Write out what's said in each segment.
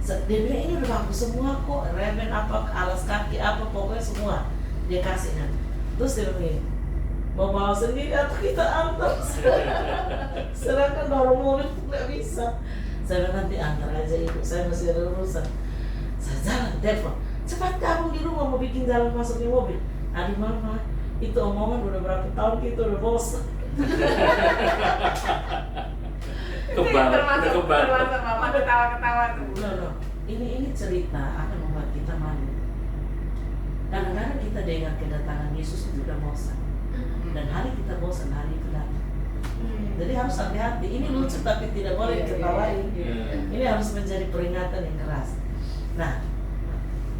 Dia bilang ini udah bagus semua kok, remen apa, alas kaki apa, pokoknya semua dia kasih kan. Terus dia bilang gini, mau bawa sendiri atau kita antar? Sedangkan dorong mobil nggak bisa. Saya bilang nanti antar aja ibu, saya masih ada urusan. Saya jalan, telepon, cepat kamu di rumah mau bikin jalan masuk di mobil. Adik mama, itu omongan udah berapa tahun kita udah bosan. Termasuk mama ketawa-ketawa tuh. No. Ini cerita akan membuat kita malu. Kadang-kadang kita dengar kedatangan Yesus itu udah bosan. Dan hari kita bosan, hari itu datang. Jadi harus hati-hati. Ini lucu tapi tidak boleh diketawain. Ini harus menjadi peringatan yang keras. Nah,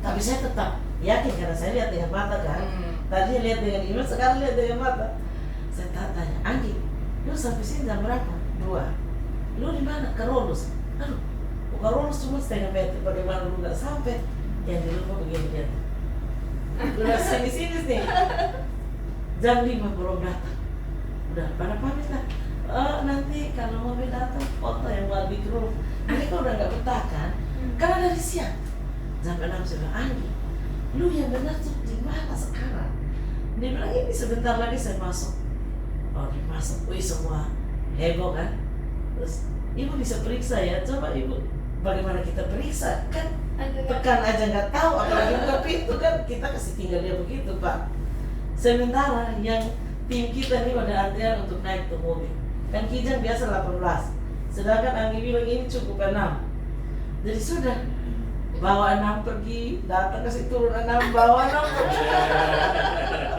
tapi saya tetap yakin karena saya lihat dengan mata kan. Tadinya lihat dengan iman, sekarang lihat dengan mata. Saya tanya, Anggi, lu sampai sini jam berapa? 2. Lu di mana? Ke Rolus. Aduh, ke Rolus cuma setengah meter. Bagaimana lu nggak sampai? Yang di rumah begini lihat. Udah sini nih. Jam 5 belum datang. Udah pada pamit lah. Nanti kalau mobil datang foto yang buat di grup. Mereka udah nggak betah kan? Karena dari siang jam 6 saya bilang, Anggi, lu yang benar tuh di mana sekarang? Dia bilang ini sebentar lagi saya masuk. Oh dia masuk, wih semua heboh kan? Terus ibu bisa periksa ya, coba ibu bagaimana kita periksa kan? Tekan aja nggak tahu, apalagi buka pintu kan kita kasih tinggal dia begitu pak. Sementara yang tim kita nih pada antrian untuk naik ke mobil. Kan Kijang biasa 18, sedangkan Anggi bilang ini cukup 6. Jadi sudah bawa 6 pergi, datang kasih turun 6, bawa 6 pergi.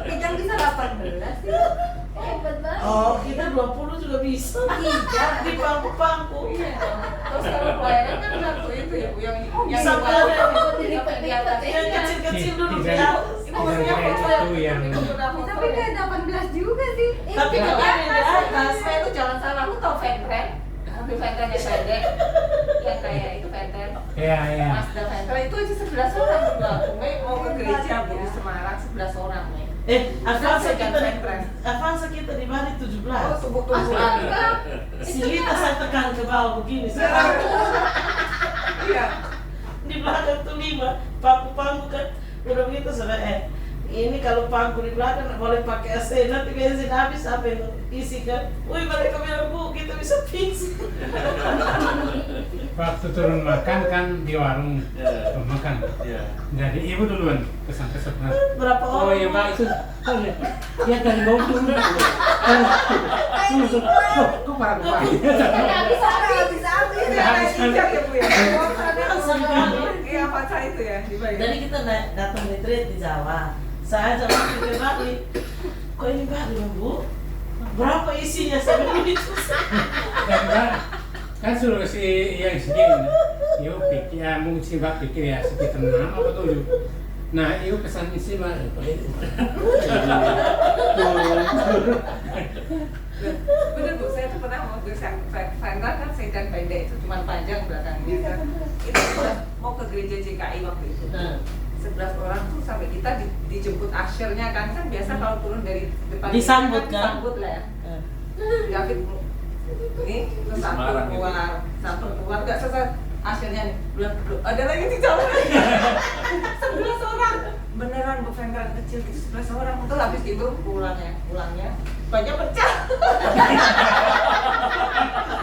Kijang bisa 18 sih. Hebat banget. Oh, kita 20 juga bisa. Kijang Di pangku-pangku. Iya. Terus kalau pelayanan kan satu itu ya Bu, yang Bisa di bawah, banget. di atas Yang kecil-kecil dulu di Kijang. atas. Ibu maksudnya foto Itu yang tapi kayak 18 juga sih. Tapi Di kalau yang di atas. Saya itu jangan salah, aku tau Ventren. Mobil Ventren yang pendek. Yang kayak itu Ventren. ya Mazda Ventren itu aja 11 orang berlaku. Mau ke gereja Bu di Semarang 11 orang nih. Avanza kita di Bali 17. Oh, tubuh-tubuhan. Si Lita saya tekan ke bawah begini. Iya. Di belakang tuh 5, pangku-pangku kan. Udah begitu sampai ini kalau pangku di belakang boleh pakai AC, nanti bensin habis apa yang isi kan. Wih mereka bilang Bu kita bisa fix. waktu turun makan kan di warung makan. Jadi ibu duluan pesan ke sebelah. Berapa Oh orang? iya pak itu. Ya dari bawah dulu. Kok parah pak? Bisa habis. Kijang ya Bu ya. Iya apa itu ya di Bali. Jadi kita datang retreat di Jawa. Saya ajak waktu ke Bali. Kok ini Bali Bu? Berapa isinya? Saya bilang itu. Kan suruh si yang segini. Yo pikir ya mungkin si bak pikir ya sekitar 6 apa 7. Nah, iyo pesan isi mah. Bener Bu, saya tuh pernah mau beli Ventren kan sedan pendek itu cuma panjang belakangnya kan. Itu mau ke gereja JKI waktu itu. 11 orang tuh sampai kita dijemput usher-nya kan biasa kalau turun dari depan Disambut kita kan? disambut lah ya. David ini terus satu keluar nggak selesai usher-nya nih bilang ada lagi di jalan 11 orang beneran Bu Ventren kecil itu 11 orang terus habis itu pulangnya banyak pecah.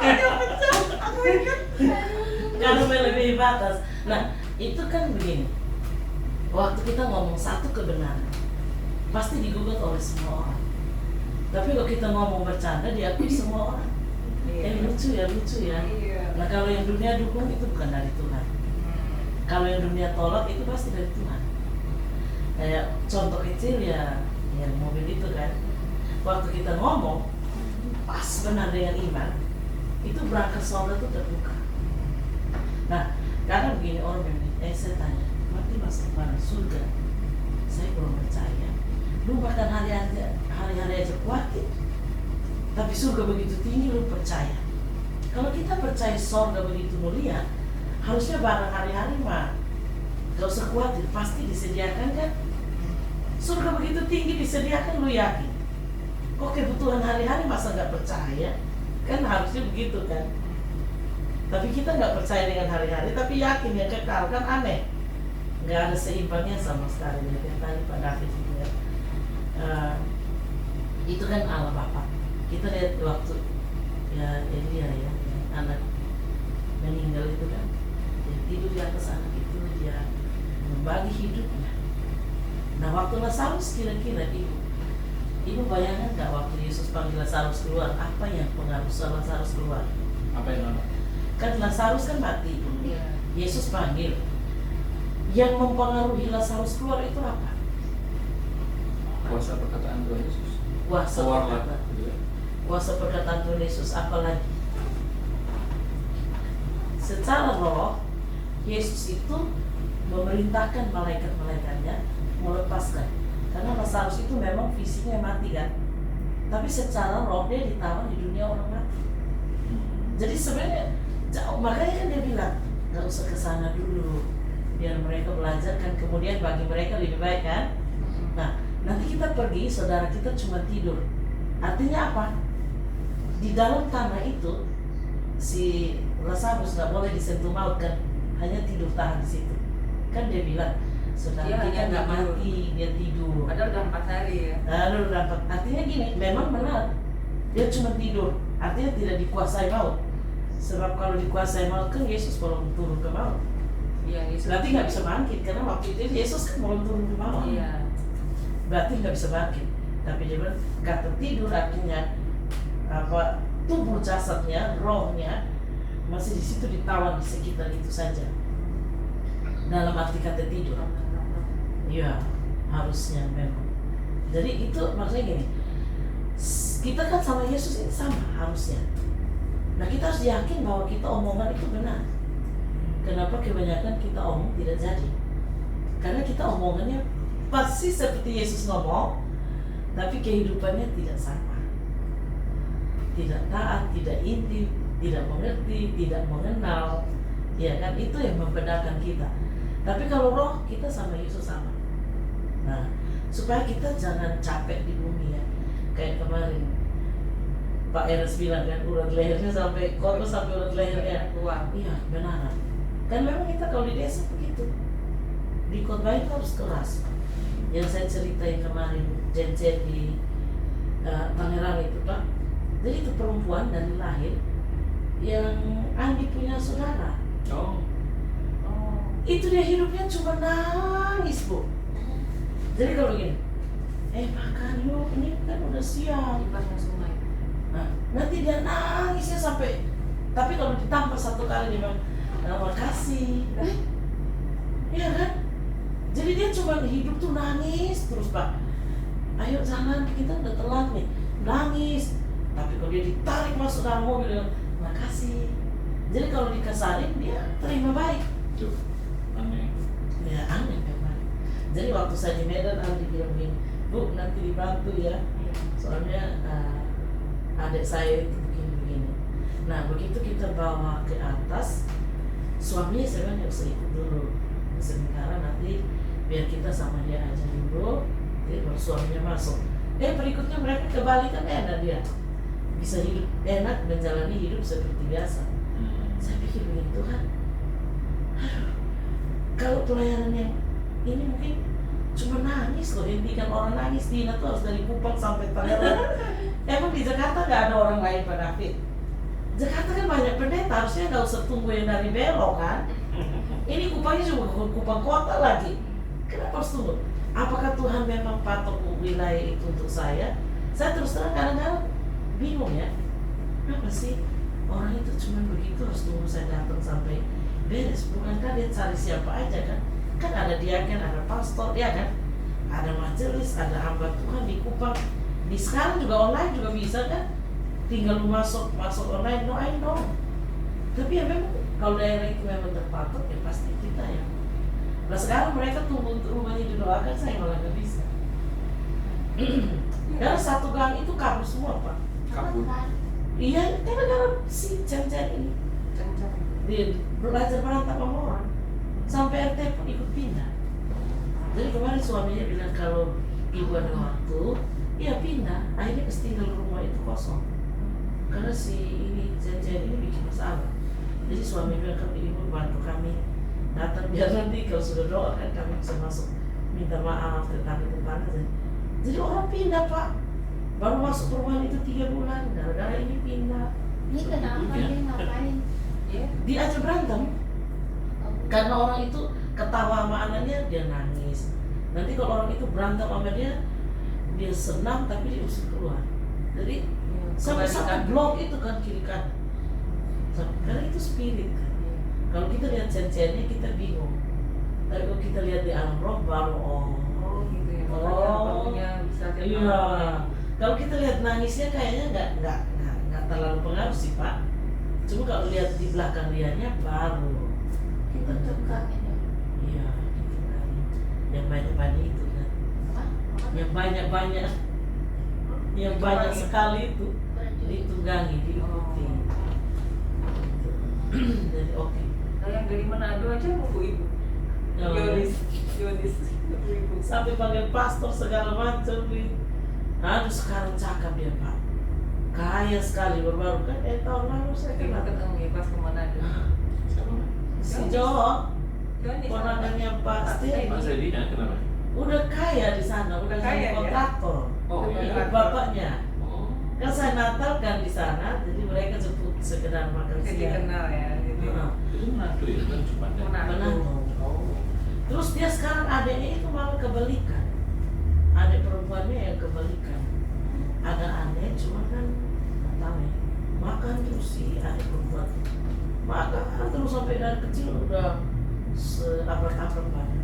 Banyak pecah. Karena melebihi batas. Nah itu kan begini. Waktu kita ngomong satu kebenaran, pasti digugat oleh semua orang. Tapi kalau kita ngomong bercanda, diakui semua orang. Lucu ya. Nah kalau yang dunia dukung itu bukan dari Tuhan. Kalau yang dunia tolak itu pasti dari Tuhan. Kayak contoh kecil ya mobil itu kan. Waktu kita ngomong, pas benar dengan iman, itu berangkat sorga itu terbuka. Nah, karena begini orang bilang, saya tanya, mati masuk mana surga? Saya belum percaya. Lu bahkan hari-hari aja khawatir. Tapi surga begitu tinggi lu percaya. Kalau kita percaya surga begitu mulia, harusnya barang hari-hari mah gak usah khawatir, pasti disediakan kan? Surga begitu tinggi disediakan, lu yakin? Kok kebutuhan hari-hari masa gak percaya? Kan harusnya begitu kan? Tapi kita nggak percaya dengan hari-hari, tapi yakin yang kekal kan aneh. Nggak ada seimbangnya sama sekali. Yang tadi Pak David itu ya. Itu kan Allah Bapa. Kita lihat waktu ya Elia ya, anak meninggal itu kan, dia tidur di atas anak itu, dia membagi hidupnya. Nah waktu Lazarus kira-kira ibu bayangkan nggak waktu Yesus panggil Lazarus keluar, apa yang pengaruh Lazarus keluar? Apa yang Kan Lazarus kan mati, Iya. Yesus panggil. Yang mempengaruhi Lazarus keluar itu apa? kuasa perkataan Tuhan Yesus? Kuasa perkataan. Kuasa perkataan Tuhan Yesus, apalagi secara roh Yesus itu memerintahkan malaikat-malaikatnya melepaskan, karena Lazarus itu memang fisiknya mati kan, tapi secara roh dia ditawan di dunia orang mati. Jadi sebenarnya jauh, makanya kan dia bilang nggak usah ke sana dulu, biar mereka belajar kan, kemudian bagi mereka lebih baik kan. Nah nanti kita pergi, saudara kita cuma tidur, artinya apa? Di dalam tanah itu si Lazarus nggak boleh disentuh maut kan, hanya tidur tahan di situ. Kan dia bilang, saudara Dia kita hanya nggak tidur. mati, dia tidur. Padahal udah 4 hari ya. Lalu dapat, artinya gini, memang benar, dia cuma tidur, artinya tidak dikuasai maut. Sebab kalau dikuasai maut kan Yesus belum turun ke maut. Iya, Yesus. Berarti nggak bisa bangkit, karena waktu itu Yesus kan belum turun ke maut. Iya. Berarti nggak bisa bangkit. Tapi dia bilang, kata tidur artinya apa? Tubuh jasadnya, rohnya masih di situ ditawan di sekitar itu saja. Dalam arti kata tidur. Iya, harusnya memang. Jadi itu maksudnya gini, kita kan sama Yesus ini sama harusnya. Nah kita harus yakin bahwa kita omongan itu benar. Kenapa kebanyakan kita omong tidak jadi? Karena kita omongannya pasti seperti Yesus ngomong, tapi kehidupannya tidak sama. Tidak taat, tidak intim, tidak mengerti, tidak mengenal. Ya kan, itu yang membedakan kita. Tapi kalau roh, kita sama Yesus sama. Nah, supaya kita jangan capek di bumi ya. Kayak kemarin Pak Eres bilang kan, urat lehernya sampai kotor, sampai urat lehernya Keluar. iya, benar. Kan memang kita kalau di desa begitu, di khotbah itu harus keras. Yang saya cerita yang kemarin Jen di Tangerang itu Pak, jadi itu perempuan dari lahir yang Andi punya saudara. Oh, Itu dia hidupnya cuma nangis Bu. Jadi kalau begini, makan yuk, ini kan udah siang. Di pasar sungai. Nah, nanti dia nangisnya sampai, tapi kalau ditampar satu kali dia bilang, makasih. Iya kan? Jadi dia cuma hidup tuh nangis terus Pak. Ayo jalan, kita udah telat nih. Nangis. Tapi kalau dia ditarik masuk dalam mobil, dia bilang, makasih. Jadi kalau dikasarin dia terima baik. itu aneh. Ya aneh memang. Jadi waktu saya di Medan, Aldi bilang begini, Bu nanti dibantu ya. Soalnya adik saya itu begini-begini. Nah begitu kita bawa ke atas, suaminya sebenarnya harus ikut dulu. Sementara nanti biar kita sama dia aja dulu, jadi baru suaminya masuk. Berikutnya mereka kembali kan enak dia. Bisa hidup enak, menjalani hidup seperti biasa. Saya pikir begini, Tuhan, aduh, kalau pelayanan yang ini mungkin cuma nangis loh, hentikan orang nangis. Dina tuh harus dari Kupang sampai Tangerang. Emang di Jakarta nggak ada orang lain Pak David? Jakarta kan banyak pendeta, harusnya nggak usah tunggu yang dari Belo kan? Ini Kupangnya cuma Kupang kota lagi. Kenapa harus tunggu? Apakah Tuhan memang patok wilayah itu untuk saya? Saya terus terang kadang-kadang bingung ya. Kenapa sih orang itu cuma begitu harus tunggu saya datang sampai beres? Bukankah dia cari siapa aja kan? Kan ada diaken, ada pastor, ya kan? Ada majelis, ada hamba Tuhan di Kupang. Di sekarang juga online juga bisa kan? Tinggal lu masuk online, no I know. Tapi ya memang kalau daerah itu memang terpatok ya pasti kita ya. Nah sekarang mereka tunggu untuk rumahnya didoakan, saya malah nggak bisa. Karena satu gang itu kabur semua Pak. Kabur. Iya, gara-gara si Cen ini. Dia belajar berantem sama orang. Sampai RT pun ikut pindah. Jadi kemarin suaminya bilang kalau ibu ada waktu, ya pindah. Akhirnya tinggal rumah itu kosong. Karena si ini Cen ini bikin masalah. Jadi suami bilang, kami ibu bantu kami datang biar nanti kalau sudah doa kan kami bisa masuk minta maaf tetangga-tetangga. Jadi orang pindah Pak, baru masuk perumahan itu 3 bulan, gara-gara ini pindah. Ini kenapa dia ngapain? Diajak berantem. Karena orang itu ketawa sama anaknya, dia nangis. Nanti kalau orang itu berantem sama dia senang tapi diusir keluar. Jadi sampai blok itu kan kiri kanan. Karena itu spirit kan. Kalau kita lihat cen-cennya kita bingung. Tapi kalau kita lihat di alam roh baru gitu ya. Makanya bisa iya. Kalau kita lihat nangisnya kayaknya nggak terlalu pengaruh sih Pak. Cuma kalau lihat di belakang dianya baru Itu tukang itu. iya gitu kan. Yang banyak-banyak itu kan. Yang banyak-banyak yang banyak sekali itu ditunggangi, diikuti. Jadi oke. Nah, yang dari Manado aja nunggu ibu. Oh, Yonis nunggu ibu. sampai panggil pastor segala macam gitu. Aduh sekarang cakap dia Pak, kaya sekali baru kan tahun lalu saya Kita kenal ketemu ya pas ke Manado. si Jowo, Yonis ponangannya Pak Steve, Mas Edi, kenapa? udah kaya di sana, udah Kaya, jadi ya? kontraktor. Oh iya. Bapaknya Oh. kan saya Natal kan di sana, jadi mereka jemput sekedar makan jadi siang. kenal ya. Gitu. Heeh. Itu Manado ya, kan cuma Manado. Menang. Terus dia sekarang adiknya itu malah kebalikan. Adik perempuannya yang kebalikan. Agak aneh, cuma kan nggak tahu ya. Makan terus si adik perempuan. Makan terus sampai dari kecil udah seabrek-abrek banget.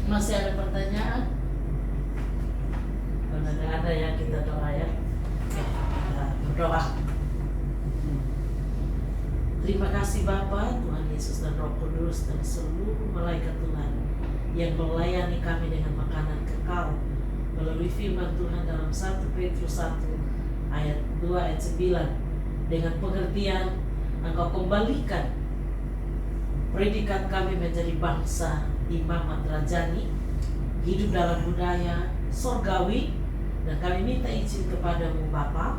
Masih ada pertanyaan? Kalau nggak ada ya kita doa ya. Kita berdoa. Terima kasih Bapa, Tuhan Yesus dan Roh Kudus dan seluruh malaikat Tuhan yang melayani kami dengan makanan kekal melalui firman Tuhan dalam 1 Petrus 1 ayat 2 ayat 9 dengan pengertian Engkau kembalikan predikat kami menjadi bangsa imamat rajani, hidup dalam budaya sorgawi, dan kami minta izin kepadamu Bapa,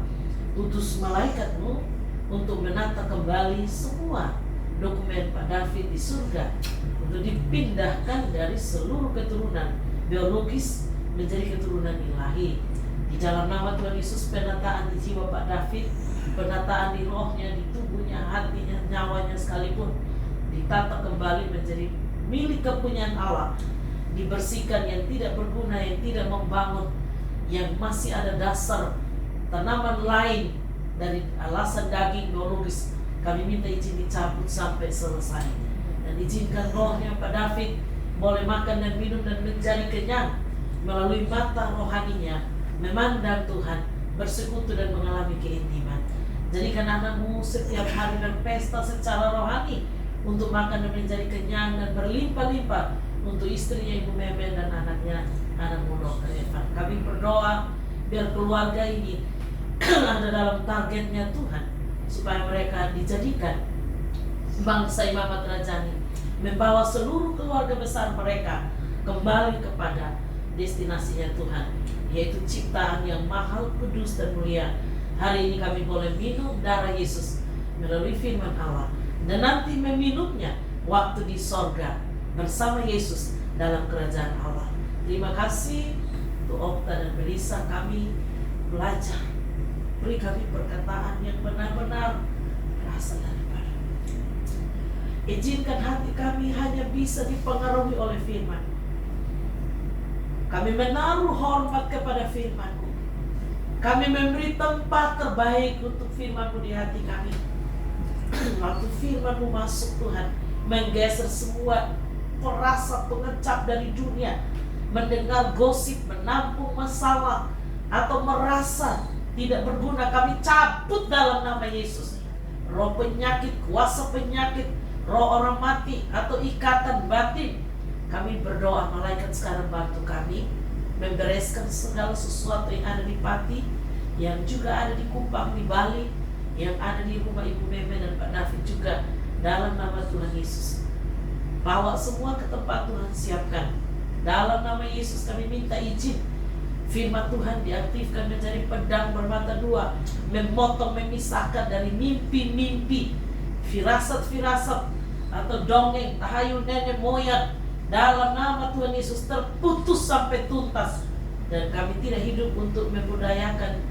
utus malaikatmu untuk menata kembali semua dokumen Pak David di surga untuk dipindahkan dari seluruh keturunan biologis menjadi keturunan ilahi. Di dalam nama Tuhan Yesus, penataan di jiwa Pak David, penataan di rohnya, di tubuhnya, hatinya, nyawanya sekalipun ditata kembali menjadi milik kepunyaan Allah, dibersihkan yang tidak berguna, yang tidak membangun, yang masih ada dasar tanaman lain dari alasan daging biologis. Kami minta izin dicabut sampai selesai, dan izinkan rohnya Pak David boleh makan dan minum dan menjadi kenyang melalui mata rohaninya, memandang Tuhan, bersekutu dan mengalami keintiman. Jadikan anakmu setiap hari berpesta secara rohani untuk makan dan menjadi kenyang dan berlimpah-limpah untuk istrinya Ibu Memen dan anaknya, anakmu Dr. Evan. Kami berdoa biar keluarga ini ada dalam targetnya Tuhan, supaya mereka dijadikan bangsa imamat rajani, membawa seluruh keluarga besar mereka kembali kepada destinasinya Tuhan, yaitu ciptaan yang mahal, kudus dan mulia. Hari ini kami boleh minum darah Yesus melalui firman Allah, dan nanti meminumnya waktu di sorga bersama Yesus dalam kerajaan Allah. Terima kasih untuk Okta dan Melissa, kami belajar. Beri kami perkataan yang benar-benar berasal daripada. Izinkan hati kami hanya bisa dipengaruhi oleh firman. Kami menaruh hormat kepada firman-Mu. Kami memberi tempat terbaik untuk firman-Mu di hati kami. Waktu firman-Mu masuk Tuhan, menggeser semua perasa pengecap dari dunia, mendengar gosip, menampung masalah, atau merasa tidak berguna, kami cabut dalam nama Yesus. Roh penyakit, kuasa penyakit, roh orang mati, atau ikatan batin, kami berdoa malaikat sekarang bantu kami membereskan segala sesuatu yang ada di Pati, yang juga ada di Kupang, di Bali, yang ada di rumah Ibu Meme dan Pak David juga, dalam nama Tuhan Yesus. Bawa semua ke tempat Tuhan siapkan. Dalam nama Yesus kami minta izin Firman Tuhan diaktifkan menjadi pedang bermata dua, memotong, memisahkan dari mimpi-mimpi, firasat-firasat atau dongeng, tahayul nenek moyang. Dalam nama Tuhan Yesus terputus sampai tuntas. Dan kami tidak hidup untuk membudayakan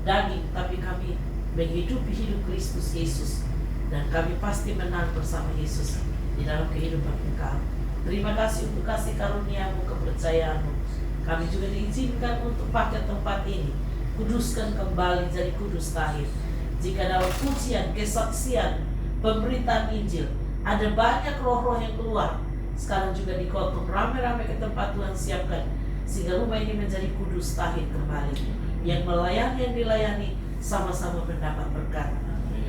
daging, tapi kami menghidupi hidup Kristus Yesus. Dan kami pasti menang bersama Yesus di dalam kehidupan engkau. Terima kasih untuk kasih karunia-Mu, kepercayaan-Mu. Kami juga diizinkan untuk pakai tempat ini, kuduskan kembali jadi kudus tahir. Jika dalam pujian, kesaksian, pemberitaan Injil ada banyak roh-roh yang keluar, sekarang juga dikotong rame-rame ke tempat Tuhan siapkan, sehingga rumah ini menjadi kudus tahir kembali. Yang melayani, yang dilayani sama-sama mendapat berkat.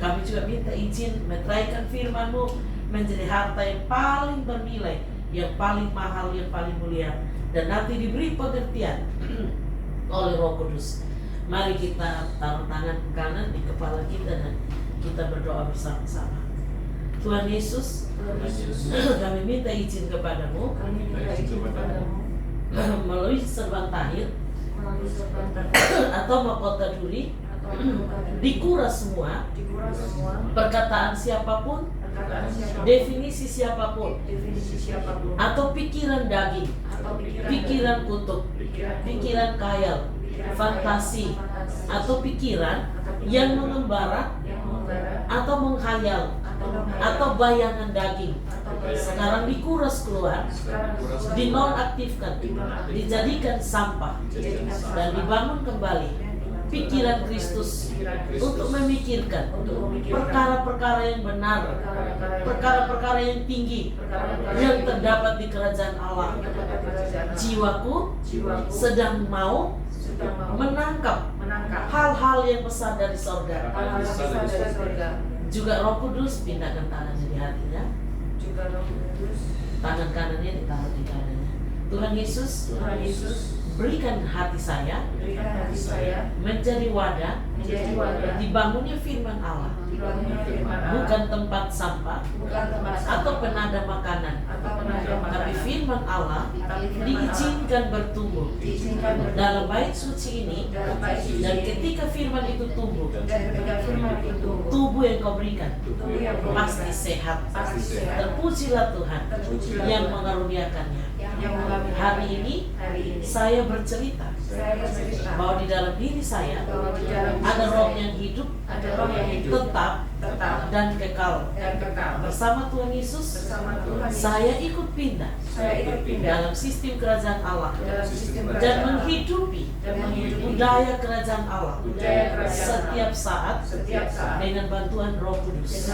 Kami juga minta izin meteraikan firman-Mu menjadi harta yang paling bernilai, yang paling mahal, yang paling mulia, dan nanti diberi pengertian oleh Roh Kudus. Mari kita taruh tangan kanan di kepala kita dan kita berdoa bersama-sama. Tuhan Yesus, kami minta izin kepadamu melalui serban tahir atau mahkota duri, dikuras semua perkataan siapapun, definisi siapapun, atau pikiran daging, pikiran kutuk, pikiran khayal, fantasi, atau pikiran yang mengembara atau menghayal atau bayangan daging. Sekarang dikuras keluar, dinonaktifkan, dijadikan sampah, dan dibangun kembali pikiran Kristus untuk memikirkan perkara-perkara yang benar, perkara-perkara yang tinggi yang terdapat di kerajaan Allah. Jiwaku sedang mau menangkap hal-hal yang besar dari sorga. Juga Roh Kudus pindahkan tangannya di hatinya, tangan kanannya ditaruh di dadanya. Tuhan Yesus, berikan hati saya menjadi wadah dibangunnya firman Allah, bukan tempat sampah atau penada makanan, tapi firman Allah diizinkan bertumbuh dalam bait suci ini. Dan ketika firman itu tumbuh, tubuh yang kau berikan pasti sehat. Terpujilah Tuhan yang mengaruniakannya. Hari ini saya bercerita bahwa di dalam diri saya ada roh yang hidup, tetap dan kekal. Bersama Tuhan Yesus, saya ikut pindah dalam sistem kerajaan Allah dan menghidupi budaya kerajaan Allah setiap saat dengan bantuan Roh Kudus.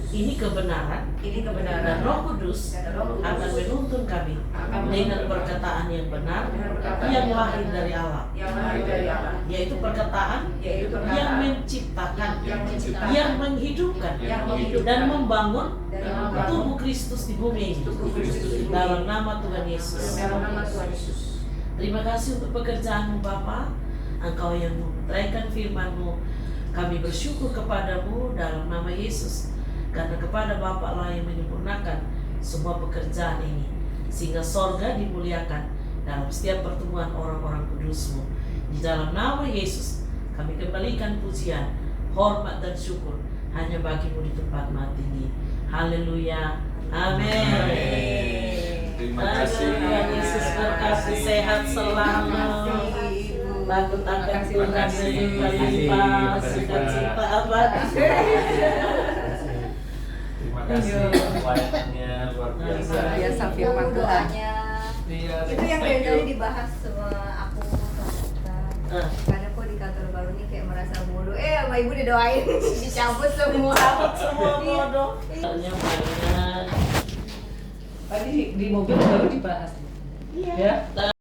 Ini kebenaran, dan Roh Kudus akan menuntun kami dengan perkataan yang benar yang lahir dari Allah, yaitu perkataan yang menciptakan, yang menghidupkan dan membangun tubuh Kristus di bumi ini. Dalam nama Tuhan Yesus. Terima kasih untuk pekerjaan-Mu Bapa. Engkau yang memeteraikan firman-Mu. Kami bersyukur kepadamu dalam nama Yesus, karena kepada Bapa lah yang menyempurnakan semua pekerjaan ini, sehingga sorga dimuliakan dalam setiap pertemuan orang-orang kudus-Mu. Di dalam nama Yesus kami kembalikan pujian, hormat dan syukur hanya bagi-Mu di tempat maha tinggi. Haleluya. Amin. Terima kasih. Tuhan Yesus berkati, sehat selalu. Takut akan Tuhan berlimpah, sukacita abadi. Terima kasih pelayanannya luar biasa. Biasa firman Tuhan. Iya, Itu yang thank dari you. tadi dibahas sama aku sama kita. Karena kok di kantor baru ini kayak merasa bodoh. Sama ibu didoain dicabut semua. Semua bodoh. Iya. Tadi di mobil baru dibahas. Iya. Ya.